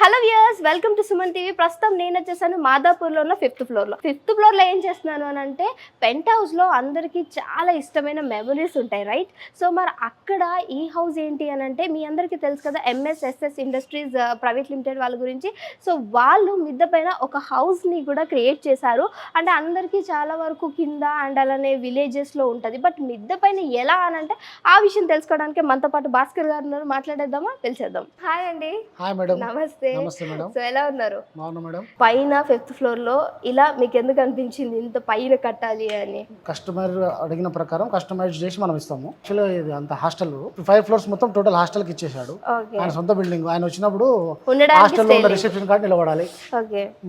Hello viewers, welcome to Suman TV. ప్రస్తుతం నేను వచ్చేసాను మాదాపూర్లో ఉన్న ఫిఫ్త్ ఫ్లోర్లో ఏం చేస్తున్నాను అని అంటే పెంట్ హౌస్లో అందరికీ చాలా ఇష్టమైన మెమరీస్ ఉంటాయి, రైట్? సో మరి అక్కడ ఈ హౌస్ ఏంటి అని అంటే మీ అందరికీ తెలుసు కదా, ఎంఎస్ఎస్ఎస్ ఇండస్ట్రీస్ ప్రైవేట్ లిమిటెడ్ వాళ్ళ గురించి. సో వాళ్ళు మిద్దె పైన ఒక హౌస్ని కూడా క్రియేట్ చేశారు. అంటే అందరికీ చాలా వరకు కింద అండ్ అలానే విలేజెస్లో ఉంటుంది, బట్ మిద్దె పైన ఎలా అని అంటే ఆ విషయం తెలుసుకోవడానికి మనతో పాటు భాస్కర్ గారు ఉన్నారు. మాట్లాడేద్దామా? తెలిసేద్దాం. హాయ్ అండి. Hi madam. నమస్తే. నమస్తే మేడం. సో ఎలా ఉన్నారు? బాగున్నా మేడం. పైన ఫిఫ్త్ ఫ్లోర్ లో ఇలా మీకు ఎందుకు అనిపించింది ఇంత పైన కట్టాలి అని? కస్టమర్ అడిగిన ప్రకారం కస్టమైజ్ చేసి మనం ఇస్తాము. యాక్చువల్లీ ఇది అంత హాస్టల్ 5 ఫ్లోర్స్ మొత్తం టోటల్ హాస్టల్ కి ఇచ్చేసాడు. ఆయన సొంత బిల్డింగ్. ఆయన వచ్చినప్పుడు హాస్టల్ లో రిసెప్షన్ కార్డు నిలబడాలి.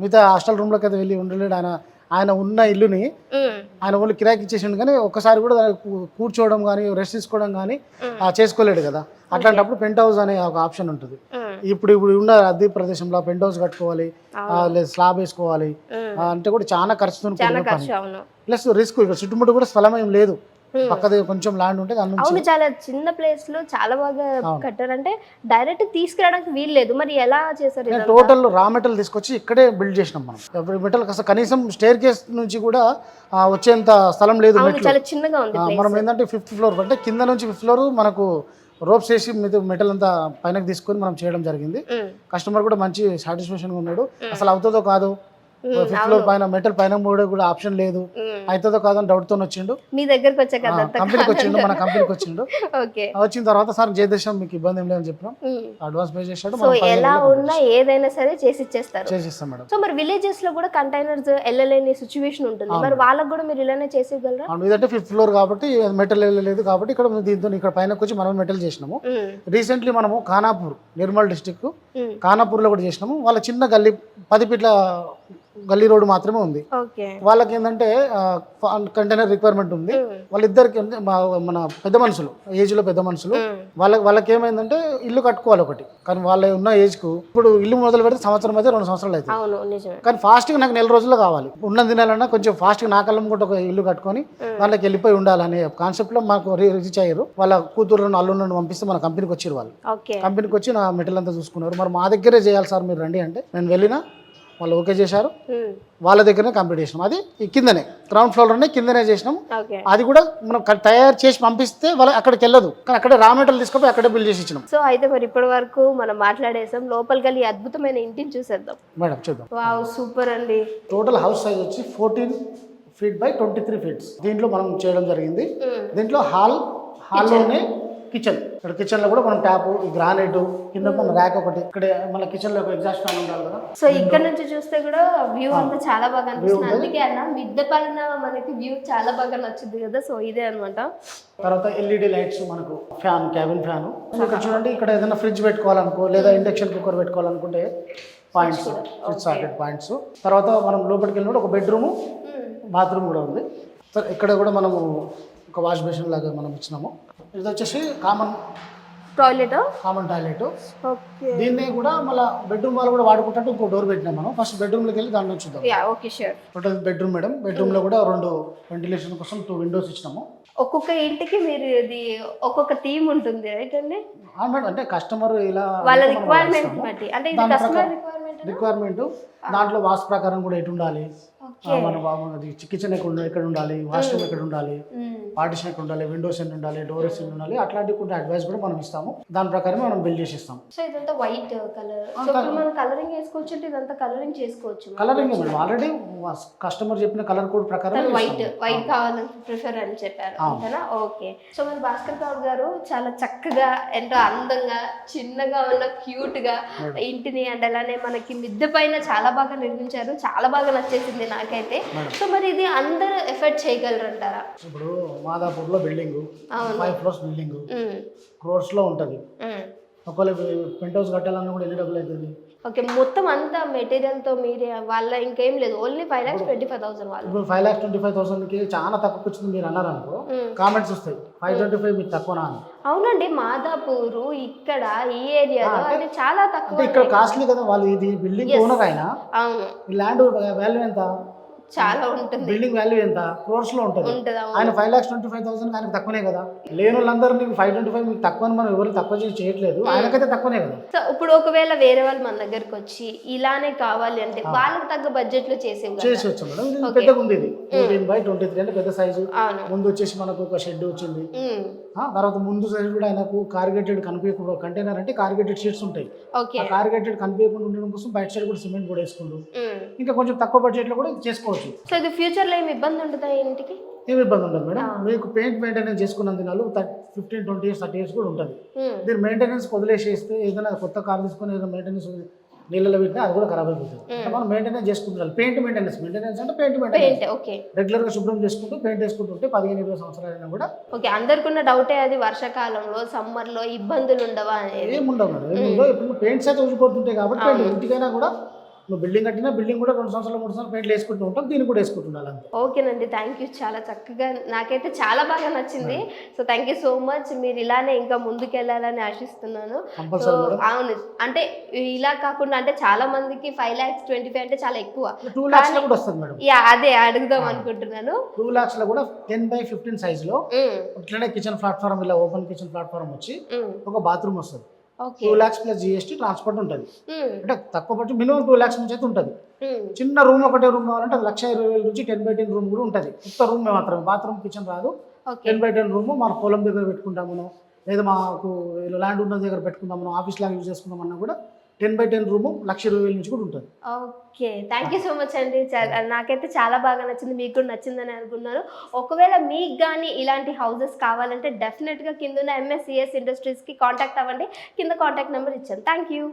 మిగతా హాస్టల్ రూమ్ లోకి అయితే వెళ్ళి ఉండలేడు. ఆయన ఉన్న ఇల్లుని ఆయన వాళ్ళు కిరాయికి ఇచ్చేసిండు, కానీ ఒక్కసారి కూడా కూర్చోవడం కానీ రెస్ట్ తీసుకోవడం కానీ చేసుకోలేడు కదా. అట్లాంటప్పుడు పెంట్ హౌస్ అనే ఒక ఆప్షన్ ఉంటుంది. ఇప్పుడు ఉన్న అద్దె ప్రదేశంలో పెంట్ హౌస్ కట్టుకోవాలి, లేదా స్లాబ్ వేసుకోవాలి అంటే కూడా చాలా ఖర్చుతో ప్లస్ రిస్క్. ఇక్కడ చుట్టుముట్టు కూడా స్థలం ఏం లేదు, పక్కది కొంచెం ల్యాండ్ ఉంటే దాని నుంచి చాలా చిన్న ప్లేస్ లో చాలా బాగా కట్టారు. అంటే డైరెక్ట్ తీసుకురావడానికి వీలు లేదు. మరి ఎలా చేశారు? టోటల్ రా మెటల్ తీసుకొచ్చి ఇక్కడే బిల్డ్ చేసినాం మనం. మెటల్ కనీసం స్టేర్ కేస్ నుంచి కూడా వచ్చేంత స్థలం లేదు. చాలా చిన్నగా ఉంది. మనం ఏంటంటే 5th ఫ్లోర్ అంటే కింద నుంచి 5th ఫ్లోర్ మనకు రోప్స్ వేసి మెటల్ అంతా పైనకి తీసుకొని మనం చేయడం జరిగింది. కస్టమర్ కూడా మంచి సాటిస్ఫాక్షన్ గా ఉన్నాడు. అసలు అవుతుందో కాదు, 5th ఫ్లోర్ పైన మెటల్ పైన కూడా ఆప్షన్ లేదు, అవుతుందో కాదని డౌట్ తో వచ్చిండు. మీ దగ్గరకు వచ్చాక కంపెనీకి వచ్చిండు, మన కంపెనీకి వచ్చిండు. వచ్చిన తర్వాత సార్ చేసేసాం, మీకు ఇబ్బంది ఏం లేదని చెప్పినాం. అడ్వాన్స్ పే చేసాడు. ఎలా ఉన్నా ఏదైనా సరే చేసి చేసిస్తాం మేడం. సో మరి విలేజెస్ లో కూడా కంటైనర్స్ వెళ్ళలేని సిచ్యువేషన్ ఉంటుంది, మరి వాళ్ళకి కూడా మీరు ఇలానే చేసేయగలరా? ఇదంటే 5th ఫ్లోర్ కాబట్టి మెటల్ వెళ్ళలేదు కాబట్టి ఇక్కడ దీంతో ఇక్కడ పైన వచ్చి మనం మెటల్ చేసినాము. రీసెంట్లీ మనము ఖానాపూర్, నిర్మల్ డిస్టిక్ ఖానాపూర్ లో కూడా చేసినాము. వాళ్ళ చిన్న గల్లీ 10 ఫీట్ల గల్లీ రోడ్ మాత్రమే ఉంది. వాళ్ళకి ఏంటంటే కంటైనర్ రిక్వైర్మెంట్ ఉంది. వాళ్ళిద్దరికి మన పెద్ద మనుషులు, ఏజ్ లో పెద్ద మనుషులు, వాళ్ళకి ఏమైందంటే ఇల్లు కట్టుకోవాలి ఒకటి. కానీ వాళ్ళ ఉన్న ఏజ్ కు ఇప్పుడు ఇల్లు మొదలు పెడితే సంవత్సరం అయితే 2 సంవత్సరాలు అవుతుంది. కానీ ఫాస్ట్ గా నాకు 4 రోజుల్లో కావాలి. ఉన్న దినాలన్నా కొంచెం ఫాస్ట్ గా నాకల్లం కూడా ఒక ఇల్లు కట్టుకొని వాళ్ళకి వెళ్ళిపోయి ఉండాలనే కాన్సెప్ట్ లో మాకు రీచ్ అయ్యారు. వాళ్ళ కూతురులను అల్లులను పంపిస్తే మన కంపెనీకి వచ్చారు. వాళ్ళు కంపెనీకి వచ్చి నా మెటీరియల్ అంతా చూసుకున్నారు. మరి మా దగ్గరే చేయాలి సార్ మీరు రండి అంటే నేను వెళ్ళినా వాళ్ళు ఓకే చేశారు. వాళ్ళ దగ్గరనే కంప్లీట్ చేసినాం. అది కిందనే గ్రౌండ్ ఫ్లోర్ లోనే కిందనే చేసినాం. అది కూడా మనం తయారు చేసి పంపిస్తే వాళ్ళు అక్కడికి వెళ్ళదు, కానీ అక్కడే రా మెటీరియల్ తీసుకొని అక్కడే బిల్డ్ చేసి ఇచ్చినాం. సో అయితే మరి ఇప్పటి వరకు మనం మాట్లాడేసాం, లోపలికి వెళ్ళి అద్భుతమైన ఇంటిని చూసేద్దాం మేడం. చూద్దాం. వావ్, సూపర్ అండి. టోటల్ హౌస్ సైజ్ వచ్చి 14 feet by 23 feet దీంట్లో మనం చేయడం జరిగింది. దీంట్లో హాల్లోనే కిచెన్. ఇక్కడ కిచెన్ లో కూడా మనం ట్యాప్, గ్రానైట్, కింద మన ర్యాక్ ఒకటి, ఇక్కడ మన కిచెన్ లో ఎగ్జాస్ట్ ఫ్యాన్ ఉండాలి కదా. సో ఇక్కడ నుంచి చూస్తే కూడా వ్యూ అంతా చాలా బాగా అనిపిస్తుంది. అందుకే అన్న మిద్దె పైన మనకి వ్యూ చాలా బాగా నచ్చుద్ది కదా. సో ఇదే అనమాట. తర్వాత ఎల్ఈడి లైట్స్, మనకు ఫ్యాన్, క్యాబిన్ ఫ్యాన్. ఇక్కడ చూడండి, ఇక్కడ ఏదైనా ఫ్రిడ్జ్ పెట్టుకోవాలనుకో లేదా ఇండక్షన్ కుక్కర్ పెట్టుకోవాలనుకుంటే పాయింట్స్, ఫ్రిడ్జ్ సాకెట్ పాయింట్స్. తర్వాత మనం లోపలికి వెళ్ళినప్పుడు ఒక బెడ్రూమ్, బాత్రూమ్ కూడా ఉంది. ఇక్కడ కూడా మనము ఒక వాష్ బేసిన్ లాగా మనం ఇచ్చినాము. ఇది వచ్చేసి కామన్ టాయిలెట్. దీన్ని కూడా మళ్ళీ బెడ్రూమ్ వాళ్ళు కూడా వాడుకుంటే ఇంకో డోర్ పెట్టినాం మనం. ఫస్ట్ బెడ్రూమ్ లోకి వెళ్ళి దాంట్లో చూద్దాం. Total bedroom madam. బెడ్రూమ్ లో కూడా 2 వెంటిలేషన్ కోసం 2 విండోస్ ఇచ్చినాము. ఒక్కొక్క ఇంటికి మీరు ఇది ఒక్కొక్క థీమ్ ఉంటుంది, రైట్ అండి? మేడం, అంటే కస్టమర్ ఇలా వాళ్ళ రిక్వైర్మెంట్ బట్టి, అంటే ఇది కస్టమర్ రిక్వైర్మెంట్ దాంట్లో వాస్తు ప్రకారం కూడా ఎటు ఉండాలి, మన కిచెన్ ఎక్కడ ఉండాలి, వాష్రూమ్ ఎక్కడ ఉండాలి, పార్టిషన్ ఎక్కడ ఉండాలి, విండోస్ ఎన్ని ఉండాలి, డోర్స్ ఎన్ని ఉండాలి, అట్లాంటి కొన్ని అడ్వైస్ కూడా మనం ఇస్తాము. దాని ప్రకారం మనం బిల్డ్ చేసి ఇస్తాం. సో ఇదంతా వైట్ కలర్. సో మనం కలరింగ్ చేసుకోవచ్చు అంటే ఇదంతా కలరింగ్ చేసుకోవచ్చు. కలరింగ్ మేడం, ఆల్రెడీ కస్టమర్ చెప్పిన కలర్ కోడ్ ప్రకారం వైట్ కావాలని ప్రిఫర్ అని చెప్పారు, అంతేనా? ఓకే. సో మరి భాస్కర్ గౌడ్ గారు చాలా చక్కగా, ఎంతో అందంగా, చిన్నగా ఉన్న క్యూట్ గా ఇంటిని అండ్ అలానే మనకి మిద్దె పైన చాలా బాగా నిర్మించారు. చాలా బాగా నచ్చేసింది నాకైతే. సో మరి ఇది అందరూ ఎఫర్ట్ చేయగలరంటారా? ఇప్పుడు మాదాపూర్ లో బిల్డింగ్ 5 floors బిల్డింగ్ క్రోర్స్ లో ఉంటది. ఒకవేళ పెంట్ హౌస్ కట్టాలన్నా కూడా ఎన్ని డబ్బులు అవుతుంది? ఓకే, మొత్తం అంతా మెటీరియల్ తో మీరే వాళ్ళ ఇంకేం లేదు, ఓన్లీ 5,25,000 వాళ్ళు. ఇప్పుడు 5,25,000 కి చాలా తక్కువ వచ్చింది మీరు అన్నారు అనుకో, కామెంట్స్ వస్తాయి 525 మీకు తక్కువనా అని. అవునండి, మాదాపూర్ ఇక్కడ ఈ ఏరియాలో అంటే చాలా తక్కువ. ఇక్కడ కాస్ట్లీ కదా. వాళ్ళు ఇది బిల్డింగ్ ఓనర్ అయినా, అవును, ఈ ల్యాండ్ వాల్యూ ఎంత? చాలా ఉంటుంది. బిల్డింగ్ వాల్యూ ఎంత క్రోర్స్ లో ఉంటుంది. ఉంటుంది, అవును. ఆయన 5,25,000 ఆయనకు తక్కువనే కదా. లేని వాళ్ళందరూ మీకు 525 మీకు తక్కువ అని మనం ఎవరు తక్కువ చేసి చేయట్లేదు, ఆయనకైతే తక్కువనే కదా. సో ఇప్పుడు ఒకవేళ వేరే వాళ్ళు మన దగ్గరకు వచ్చి ఇలానే కావాలి అంటే వాళ్ళకి తగ్గ బడ్జెట్ లో చేసేవచ్చు మేడం. ఇది పెద్దగా ఉంది, ఇది 18/23 అంటే పెద్ద సైజు. ముందు వచ్చేసి మనకు ఒక షెడ్ వచ్చింది, తర్వాత ముందు సైడ్ కూడా ఆయనకు కార్గేటెడ్ కనిపించకుండా కంటైనర్ అంటే కార్గేటెడ్ షీట్స్ ఉంటాయి, కార్గేటెడ్ కనిపించకుండా ఉండడం కోసం బయట సైడ్ కూడా సిమెంట్ కూడా వేసుకుంటూ ఇంకా కొంచెం తక్కువ బడ్జెట్ లో కూడా చేసుకోవచ్చు. సో ఇది ఫ్యూచర్ లో ఏమి ఇబ్బంది ఉంటుందా ఇంటికి? ఏమి ఇబ్బంది ఉండదు మేడం. మీకు పెయింట్ మెయింటెనెన్స్ చేసుకున్న దినాలు 15, 20 years 30 years కూడా ఉంటుంది. దీని మెయింటెనెన్స్ వదిలేసేస్తే ఏదైనా కొత్త కార్ తీసుకొని ఏదైనా మెయింటెనెన్స్ నీళ్ళలో పెట్టినా అది కూడా ఖరాబ్ అయిపోతుంది. మనం మెయింటెనెన్స్ చేసుకుంటాం. పెయింట్ మెయింటెనెన్స్ అంటే పెయింట్ మెయింటెనెన్స్ రెగ్యులర్ గా శుభ్రం చేసుకుంటూ పెయింట్ వేసుకుంటుంటే 15-20 సంవత్సరాలైనా కూడా. ఓకే, అందరికున్న డౌటే అది, వర్షాకాలంలో సమ్మర్ లో ఇబ్బందులు ఉండవా అనేది. ఏముండవు మేడం, ఏముండవు. ఇప్పుడు పెయింట్స్ అయితే ఊసిపోతుంటాయి కాబట్టి ఇంటికైనా కూడా నువ్వు బిల్డింగ్ కట్టినా బిల్డింగ్ కూడా 2 సంవత్సరాలు 3 సంవత్సరాలు పెయింట్ వేసుకుంటూ ఉంటాం, దీన్ని కూడా వేసుకుంటుండాలి అంతే. ఓకేనండి, థ్యాంక్ యూ. చాలా చక్కగా, నాకైతే చాలా బాగా నచ్చింది. So thank you so much. మీరు ఇలానే ఇంకా ముందుకు వెళ్ళాలని ఆశిస్తున్నాను. అవును, అంటే ఇలా కాకుండా అంటే చాలా మందికి 5,25,000 అంటే చాలా ఎక్కువ. 2 lakhs లో కూడా వస్తుంది మేడం. అదే అడుగుదాం అనుకుంటున్నాను. 2 lakhs లో కూడా 10/15 సైజ్ లో ఇట్లనే కిచెన్ ప్లాట్ఫామ్, ఇలా ఓపెన్ కిచెన్ ప్లాట్ఫామ్ వచ్చి ఒక బాత్రూమ్ వస్తుంది. 2 lakhs ప్లస్ GST ట్రాన్స్పోర్ట్ ఉంటుంది. అంటే తక్కువ బట్టి మినిమం 2 lakhs నుంచి అయితే ఉంటుంది. చిన్న రూమ్, ఒకటే రూమ్ కావాలంటే అది 1,20,000 నుంచి 10/10 రూమ్ కూడా ఉంటుంది. కొత్త రూమ్ మాత్రమే, బాత్రూమ్ కిచెన్ రాదు. 10/10 రూమ్ మన పొలం దగ్గర పెట్టుకుంటాము, లేదా మాకు ల్యాండ్ ఉన్న దగ్గర పెట్టుకుందాం, మనం ఆఫీస్ లాగా యూజ్ చేసుకుందాం అన్నా కూడా 10/10 రూమ్ 1,20,000 నుంచి కూడా ఉంటుంది. Okay, thank you so much అండి. నాకైతే చాలా బాగా నచ్చింది, మీకు కూడా నచ్చిందని అనుకున్నాను. ఒకవేళ మీకు కానీ ఇలాంటి హౌసెస్ కావాలంటే డెఫినెట్గా కింద ఉన్న MSCS ఇండస్ట్రీస్కి కాంటాక్ట్ అవ్వండి. కింద కాంటాక్ట్ నెంబర్ ఇచ్చాను. Thank you.